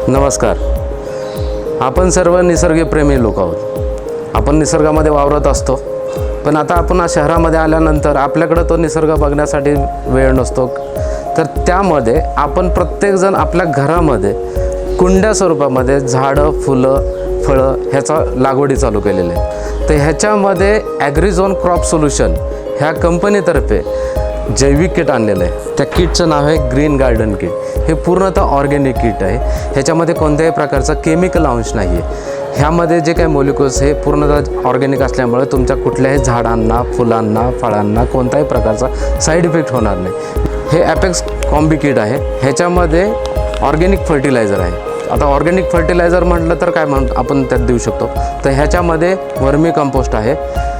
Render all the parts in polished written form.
नमस्कार. आपण सर्व निसर्गप्रेमी लोक आहोत. आपण निसर्गामध्ये वावरत असतो, पण आता आपण शहरामध्ये आल्यानंतर आपल्याकडे तो निसर्ग बघण्यासाठी वेळ नसतो. तर त्यामध्ये आपण प्रत्येकजण आपल्या घरामध्ये कुंड्या स्वरूपामध्ये झाडं, फुलं, फळं ह्याचा लागवडी चालू केलेली आहे. तर ह्याच्यामध्ये ॲग्रीझोन क्रॉप सोल्युशन ह्या कंपनीतर्फे जैविक किट आणलेलं आहे. त्या किटचं नाव आहे ग्रीन गार्डन किट. हे पूर्णतः ऑर्गॅनिक किट आहे. ह्याच्यामध्ये कोणत्याही प्रकारचा केमिकल अंश नाही आहे. ह्यामध्ये जे काही मॉलिक्युल्स हे पूर्णतः ऑर्गॅनिक असल्यामुळे तुमच्या कुठल्याही झाडांना, फुलांना, फळांना कोणत्याही प्रकारचा साईड इफेक्ट होणार नाही. हे ॲपेक्स कॉम्बी किट आहे. ह्याच्यामध्ये ऑर्गॅनिक फर्टिलायझर आहे. आता ऑर्गॅनिक फर्टिलायझर म्हटलं तर काय आपण त्यात देऊ शकतो. तर ह्याच्यामध्ये वर्मी कंपोस्ट आहे.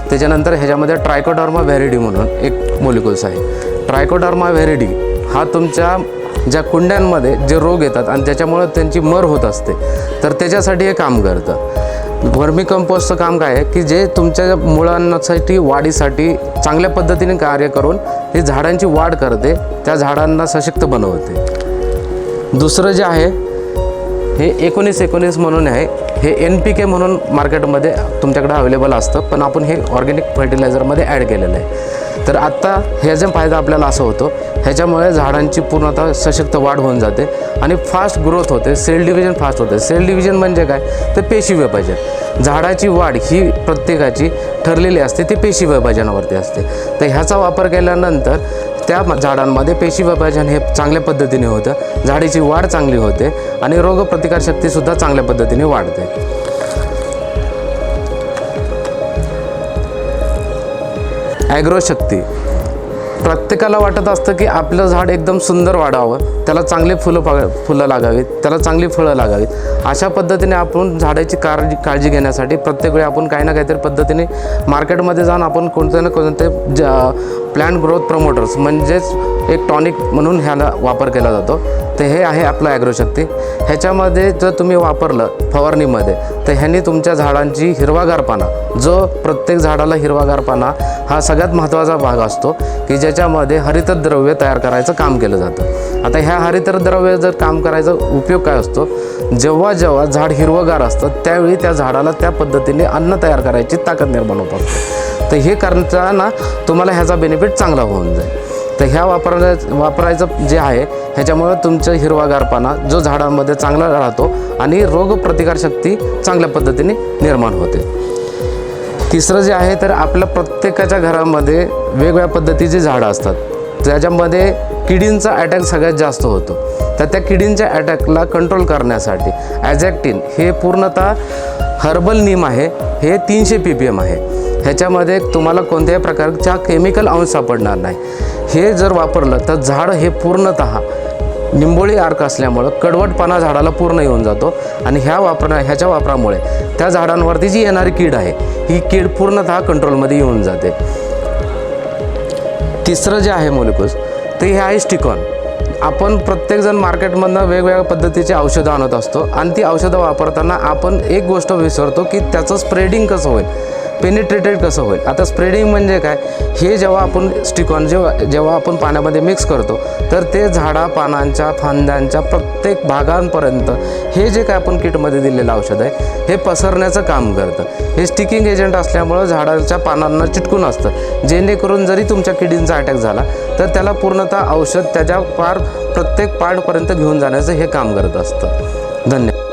त्याच्यानंतर ह्याच्यामध्ये ट्रायकोडर्मा व्हेरिडी म्हणून एक मॉलिक्युल्स आहे. ट्रायकोडर्मा व्हेरिडी हा तुमच्या ज्या कुंड्यांमध्ये जे रोग येतात आणि त्याच्यामुळे त्यांची मर होत असते, तर त्याच्यासाठी हे काम करतं. वर्मी कंपोस्टचं काम काय आहे की जे तुमच्या मुळांसाठी, वाढीसाठी चांगल्या पद्धतीने कार्य करून ही झाडांची वाढ करते, त्या झाडांना सशक्त बनवते. दुसरं जे आहे हे 19-19 म्हणून आहे. हे NPK म्हणून मार्केटमध्ये तुमच्याकडे अवेलेबल असतं, पण आपण हे ऑर्गॅनिक फर्टिलायझरमध्ये ॲड केलेलं आहे. तर आत्ता ह्याचा फायदा आपल्याला असं होतो, ह्याच्यामुळे झाडांची पूर्णतः सशक्त वाढ होऊन जाते आणि फास्ट ग्रोथ होते. सेल डिव्हिजन फास्ट होते. सेल डिव्हिजन म्हणजे काय, तर पेशी विभाजन. झाडाची वाढ ही प्रत्येकाची ठरलेली असते, ती पेशी विभाजनावरती असते. तर ह्याचा वापर केल्यानंतर त्या झाडांमध्ये पेशी विभाजन हे चांगल्या पद्धतीने होतं, झाडाची वाढ चांगली होते आणि रोगप्रतिकारशक्तीसुद्धा चांगल्या पद्धतीने वाढते. ॲग्रोशक्ती. प्रत्येकाला वाटत असतं की आपलं झाड एकदम सुंदर वाढावं, त्याला चांगली फुलं लागावीत, त्याला चांगली फळं लागावीत. अशा पद्धतीने आपण झाडाची काळजी घेण्यासाठी प्रत्येक वेळी आपण काही ना काहीतरी पद्धतीने मार्केटमध्ये जाऊन आपण कोणते ना कोणते प्लांट ग्रोथ प्रमोटर्स म्हणजेच एक टॉनिक म्हणून ह्याला वापर केला जातो. तर हे आहे आपलं ॲग्रोशक्ती. ह्याच्यामध्ये जर तुम्ही वापरलं फवारणीमध्ये, तर ह्याने तुमच्या झाडांची हिरवागारपणा, जो प्रत्येक झाडाला हिरवागारपणा हा सगळ्यात महत्त्वाचा भाग असतो की ज्याच्यामध्ये हरितद्रव्य तयार करायचं काम केलं जातं. आता ह्या हरितद्रव्य जर काम करायचा उपयोग काय असतो, जेव्हा जेव्हा झाड हिरवंगार असतं त्यावेळी त्या झाडाला त्या पद्धतीने अन्न तयार करायची ताकद निर्माण होत असते. तर हे करताना तुम्हाला ह्याचा बेनिफिट चांगला होऊन जाईल. तर ह्या वापरायचं जे आहे ह्याच्यामुळे तुमचं हिरवागारपणा जो झाडांमध्ये चांगला राहतो आणि रोगप्रतिकारशक्ती चांगल्या पद्धतीने निर्माण होते. तिसरं जे आहे, तर आपल्या प्रत्येकाच्या घरामध्ये वेगवेगळ्या पद्धतीची झाडं असतात. त्याच्यामध्ये किडींचा अटॅक सगळ्यात जास्त होतो. तर त्या किडींच्या अटॅकला कंट्रोल करण्यासाठी ॲझॅक्टिन हे पूर्णतः हर्बल नीम आहे. हे 300 ppm आहे. ह्याच्यामध्ये तुम्हाला कोणत्याही प्रकारचा केमिकल अंश सापडणार नाही. हे जर वापरलं तर झाड हे पूर्णतः निंबोळी अर्क असल्यामुळं कडवटपणा झाडाला पूर्ण येऊन जातो आणि ह्याच्या वापरामुळे त्या झाडांवरती जी येणारी कीड आहे ही कीड पूर्णतः कंट्रोलमध्ये येऊन जाते. तिसरं जे आहे मॉलिक्युल्स, ते हे आहे स्टिकॉन. आपण प्रत्येकजण मार्केटमधनं वेगवेगळ्या पद्धतीची औषधं आणत असतो आणि ती औषधं वापरताना आपण एक गोष्ट विसरतो की त्याचं स्प्रेडिंग कसं होईल, पेनिट्रेटेड कसं होईल. आता स्प्रेडिंग म्हणजे काय, हे जेव्हा आपण स्टिकॉन जेव्हा आपण पाण्यामध्ये मिक्स करतो, तर ते पानांच्या, फांद्यांच्या प्रत्येक भागांपर्यंत हे जे काय आपण किटमध्ये दिलेलं औषध आहे हे पसरण्याचं काम करतं. हे स्टिकिंग एजंट असल्यामुळं झाडाच्या पानांना चिटकून असतं, जेणेकरून जरी तुमच्या किडींचा अटॅक झाला तर त्याला पूर्णतः औषध त्याच्या प्रत्येक पार्टपर्यंत घेऊन जाण्याचं हे काम करत असतं. धन्यवाद.